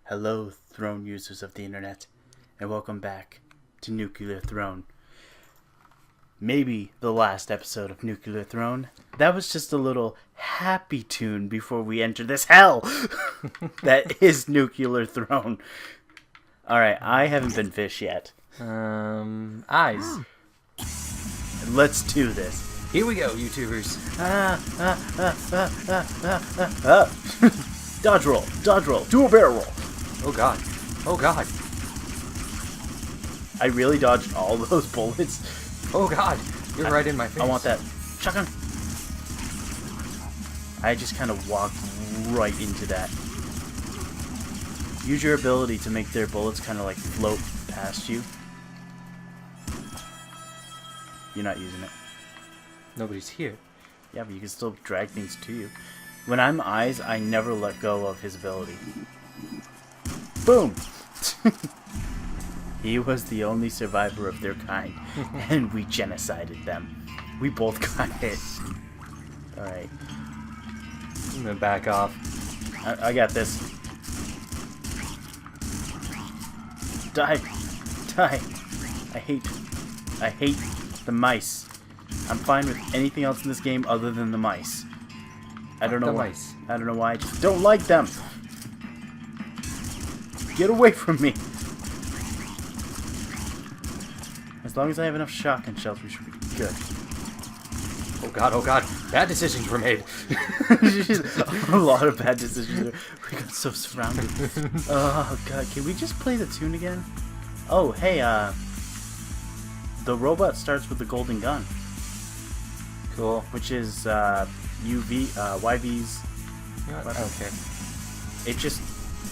Hello, Throne users of the internet, and welcome back to Nuclear Throne. Maybe the last episode of Nuclear Throne. That was just a little happy tune before we enter this hell that is Nuclear Throne. Alright, I haven't been fish yet. Eyes. Let's do this. Here we go, YouTubers. Dodge roll, do a barrel roll. Oh god. Oh god. I really dodged all those bullets. Oh god. You're right in my face. I want that. Shotgun. I just kind of walked right into that. Use your ability to make their bullets kind of like float past you. You're not using it. Nobody's here. Yeah, but you can still drag things to you. When I'm Eyes, I never let go of his ability. Boom! He was the only survivor of their kind, and we genocided them. We both got hit. Alright. I'm gonna back off. I got this. Die! Die! I hate the mice. I'm fine with anything else in this game other than the mice. I don't know why. Mice. I don't know why. I just don't like them. Get away from me. As long as I have enough shotgun shells, we should be good. Oh god. Bad decisions were made. A lot of bad decisions. We got so surrounded. Oh god, can we just play the tune again? Oh, hey, the robot starts with the golden gun. Cool. Which is, YV's... Okay. It just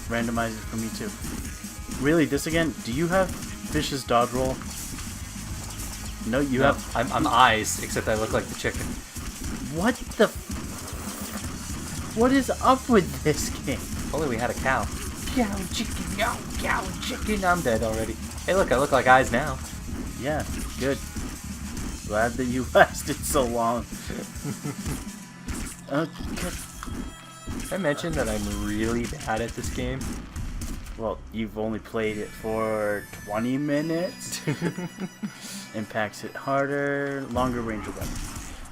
randomizes for me too. Really, this again? Do you have Fish's dodge roll? No, you No, have... I'm Eyes, except I look like the chicken. What the... What is up with this game? If only we had a cow. Cow chicken, cow chicken. I'm dead already. Hey look, I look like Eyes now. Yeah, good. Glad that you lasted so long. Okay. Did I mention that I'm really bad at this game? Well, you've only played it for 20 minutes. Impacts hit harder, longer range of weapon.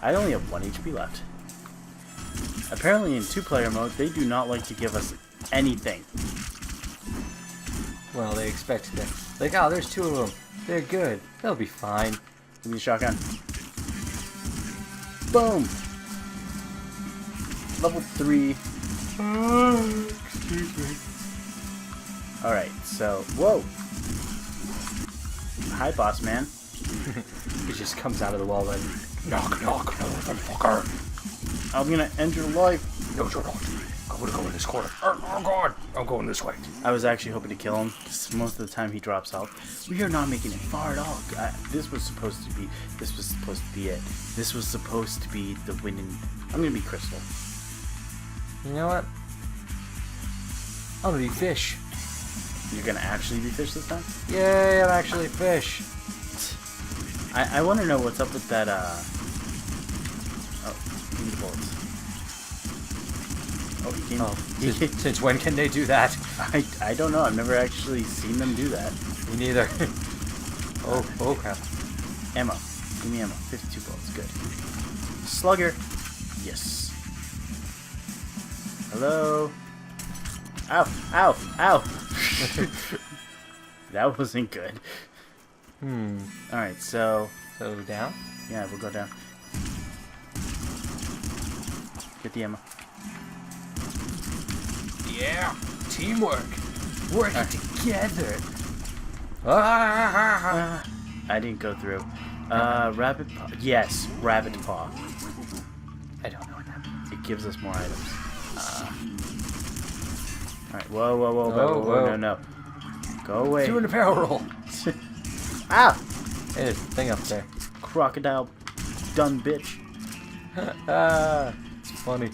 I only have 1 HP left. Apparently in 2-player mode, they do not like to give us anything. Well, they expect that. Like, oh, there's 2 of them. They're good. They'll be fine. Give me a shotgun. Boom! Level 3. Excuse me. Alright, so, whoa! Hi, boss man. He just comes out of the wall like, knock, motherfucker. I'm gonna end your life. No, you're not. I'm gonna go in this corner. Oh god, I'm going this way. I was actually hoping to kill him, because most of the time he drops health. We are not making it far at all. This was supposed to be it. This was supposed to be the winning. I'm gonna be Crystal. You know what? I'm gonna be Fish. You're gonna actually be Fish this time? Yay, I'm actually Fish. I want to know what's up with that, Oh, give me the bullets. Oh, he came... Oh, since when can they do that? I don't know. I've never actually seen them do that. Me neither. Oh crap. Ammo. Give me ammo. 52 bullets. Good. Slugger. Yes. Hello? Ow! Ow! Ow! That wasn't good. Alright, so... So down? Yeah, we'll go down. Get the ammo. Yeah. Teamwork. Working together. I didn't go through. Rabbit Paw. Yes, Rabbit Paw. I don't know what that means. It gives us more items. Alright, whoa, no. Go away. Doing a barrel roll. Ah! Hey, there's a thing up there. Crocodile done bitch. It's funny.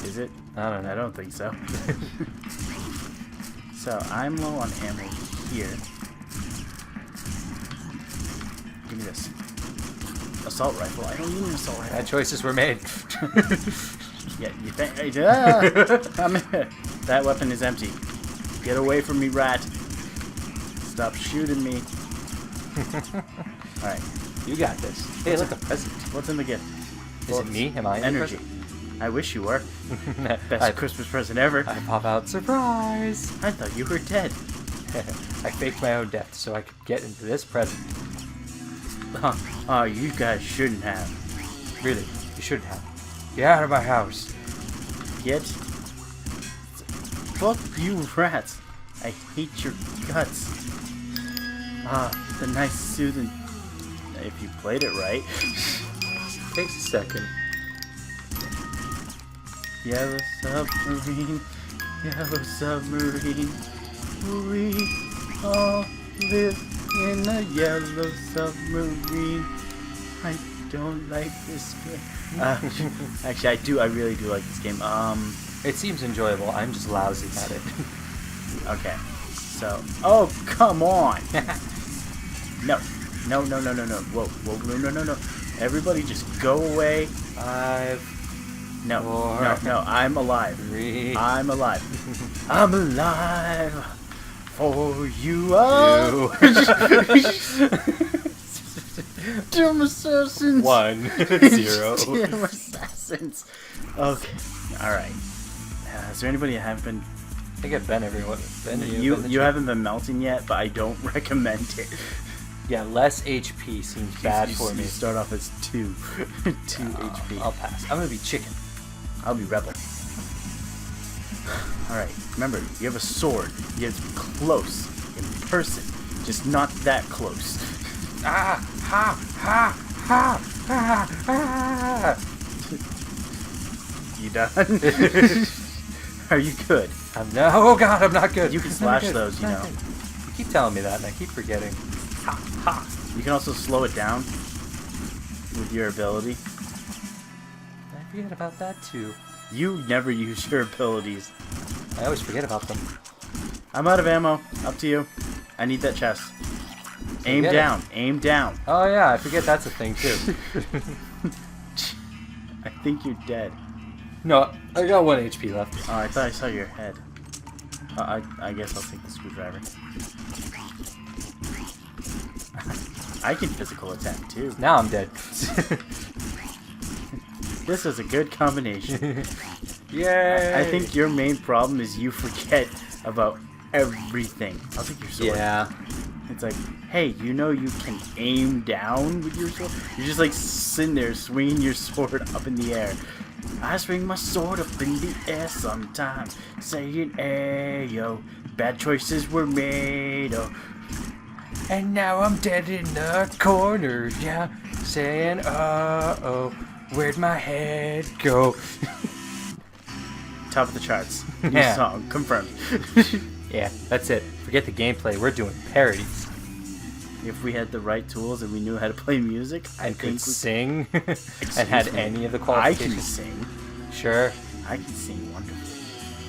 Is it? I don't know. I don't think so. So, I'm low on ammo here. Give me this. Assault rifle. I don't need an assault rifle. Bad choices were made. Yeah, you think... That weapon is empty. Get away from me, rat. Stop shooting me. Alright. You got this. Hey, look, a present. What's in the gift? Is it me? Am I in the Energy. present? I wish you were. Best I Christmas present ever. I pop out, surprise! I thought you were dead. I faked my own death so I could get into this present. Oh, you guys shouldn't have. Really, you shouldn't have. Get out of my house. Get. Fuck you, rats. I hate your guts. The nice soothing. If you played it right. Takes a second. Yellow submarine, yellow submarine. We all live in a yellow submarine. I don't like this game. Actually, I do. I really do like this game. It seems enjoyable. I'm just lousy at it. Okay. So. Oh, come on. No. No. Whoa. No. Everybody, just go away. 5, No. 4, No. I'm alive. 3. I'm alive. I'm alive for you. Oh. Damn assassins. 1, 0. Damn assassins. Okay. All right. Is there anybody I haven't been? I get Ben everyone. Ben, You haven't been melting yet, but I don't recommend it. Yeah, less HP seems bad for me. You start off as 2 HP. I'll pass. I'm gonna be chicken. I'll be rebel. Alright, remember, you have a sword. You have to be close, in person, just not that close. Ah! Ha! Ha! Ha! Ha! Ha! You done? Are you good? No, oh god, I'm not good. You can I'm slash not good. those, you know. You keep telling me that, and I keep forgetting. Ha! Ha! You can also slow it down with your ability. I forget about that too. You never use your abilities. I always forget about them. I'm out of ammo. Up to you. I need that chest. Aim Forget down. Aim down. Oh yeah, I forget that's a thing too. I think you're dead. No, I got 1 HP left. Oh, I thought I saw your head. I guess I'll take the screwdriver. I can physical attack too. Now I'm dead. This is a good combination. Yay! I think your main problem is you forget about everything. I'll take your sword. Yeah. It's like, hey, you know you can aim down with your sword? You're just like sitting there swinging your sword up in the air. I swing my sword up in the air sometimes, saying, hey, yo, bad choices were made, oh. And now I'm dead in the corner, yeah, saying, uh-oh, where'd my head go? Top of the charts. New Yeah. song, confirmed. Yeah, that's it. Forget the gameplay, we're doing parodies. If we had the right tools and we knew how to play music, I And think could sing, and had me. any of the I qualifications. can sing. Sure, I can sing wonderfully.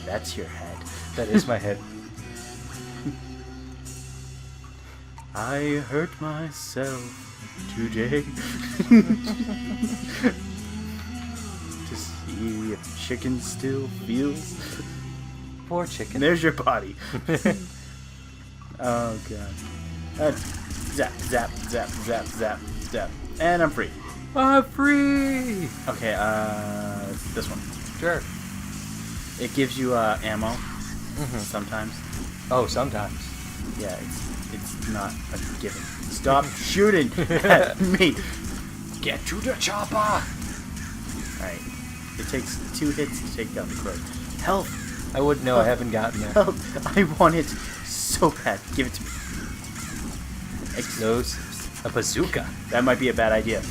That's your head. that is my head. I hurt myself today to see if chicken still feels. Poor And chicken. there's your body. Oh god. Zap, zap, zap, zap, zap, zap. And I'm free. I'm free! Okay, this one. Sure. It gives you ammo sometimes. Oh, sometimes. Yeah, it's not a given. Stop shooting at me. Get to the chopper! Alright. It takes 2 hits to take down the crow. Health! I wouldn't know, I haven't gotten there. Health! I want it so bad. Give it to me. Explosives. A bazooka. That might be a bad idea.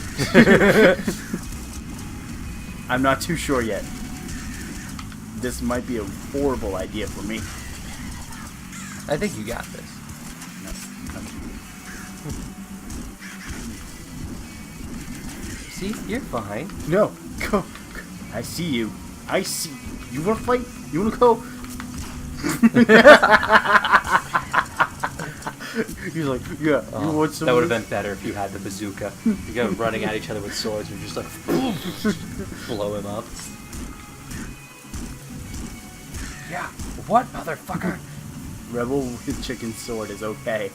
I'm not too sure yet. This might be a horrible idea for me. I think you got this. No. See, you're fine. No, go. I see you. I see you. You wanna fight? You wanna go? He's like, yeah, you want some? That would have been better if you had the bazooka. You go running at each other with swords and just like blow him up. Yeah, what, motherfucker? Rebel with chicken sword is okay.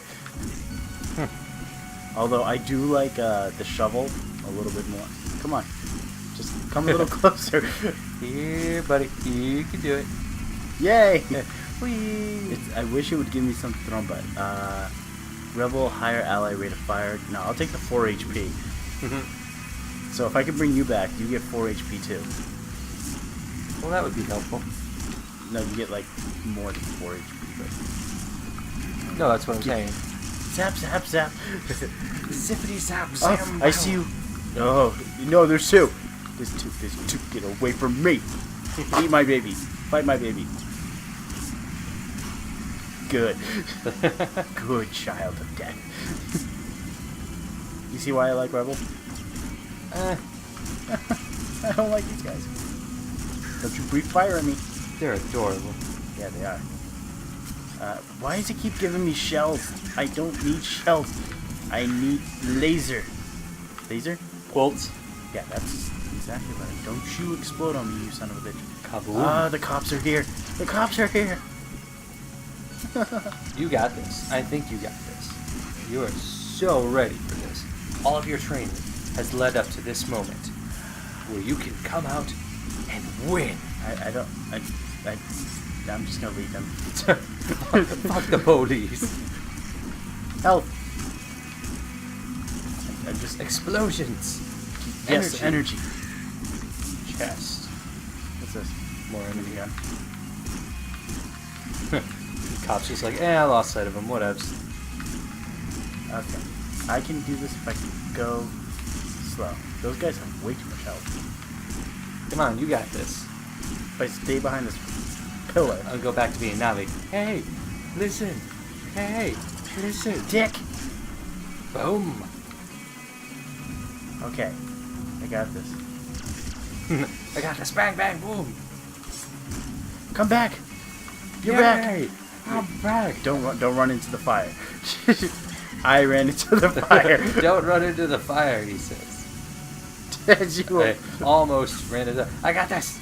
Although I do like the shovel a little bit more. Come on. Just come a little closer. Here, buddy. You can do it. Yay! Whee! I wish it would give me some thrown, but Rebel, higher ally rate of fire. No, I'll take the 4 HP. So if I can bring you back, you get 4 HP too. Well, that would be helpful. No, you get like more than 4 HP. But... No, that's what I'm saying. Zap, zap, zap. Zippity zap, Oh, zam. I see you. Oh, no, there's two. There's two. There's two. Get away from me. Eat my baby. Fight my baby. Good. Good child of death. You see why I like Rebel? I don't like these guys. Don't you breathe fire at me. They're adorable. Yeah, they are. Why does it keep giving me shells? I don't need shells. I need laser. Laser? Quilts. Yeah, that's exactly right. Don't you explode on me, you son of a bitch. Kaboom. Ah, the cops are here. The cops are here. You got this. I think you got this. You are so ready for this. All of your training has led up to this moment where you can come out and win. I'm just gonna leave them. Fuck the police. Help! I just Explosions. yes, energy. Chest. What's this? More energy gun. The cop's just like, I lost sight of him. Whatevs. Okay, I can do this if I go slow. Those guys have way too much health. Come on, you got this. If I stay behind this pillar, I'll go back to being Navi. Hey, listen. Hey, listen. dick. Boom. Okay, I got this. I got this. Bang, bang, boom. Come back. You're back. Yay, I'm back. Don't run into the fire. I ran into the fire. Don't run into the fire, he says. You I almost ran into. I got this.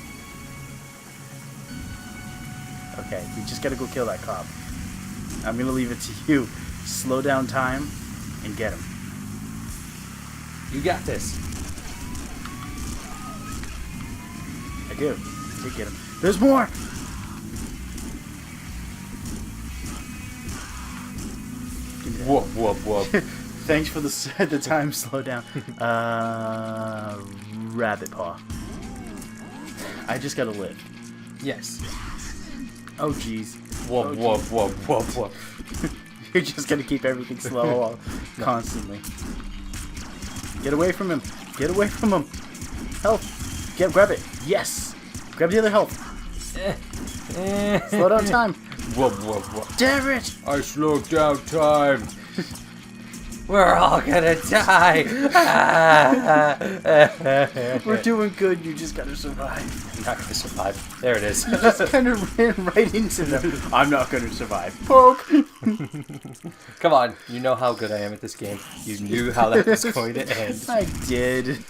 Okay, we just gotta go kill that cop. I'm gonna leave it to you. Slow down time and get him. You got this. I do. I did get him. There's more! Give me that. Whoop, whoop, whoop. Thanks for the time slow down. Rabbit paw. I just gotta live. Yes. Oh jeez. Whoop, Oh, whoop, whoop, whoop, whoop. You're just gonna keep everything slow constantly. Get away from him. Get away from him. Help. Grab it. Yes. Grab the other help. Slow down time. Whoop, whoop, whoop. Damn it. I slowed down time. We're all gonna die. We're doing good. You just gotta survive. I'm not gonna survive. There it is. You just kind of ran right into them. I'm not gonna survive. Poke. Come on. You know how good I am at this game. You knew how that was going to end. I did.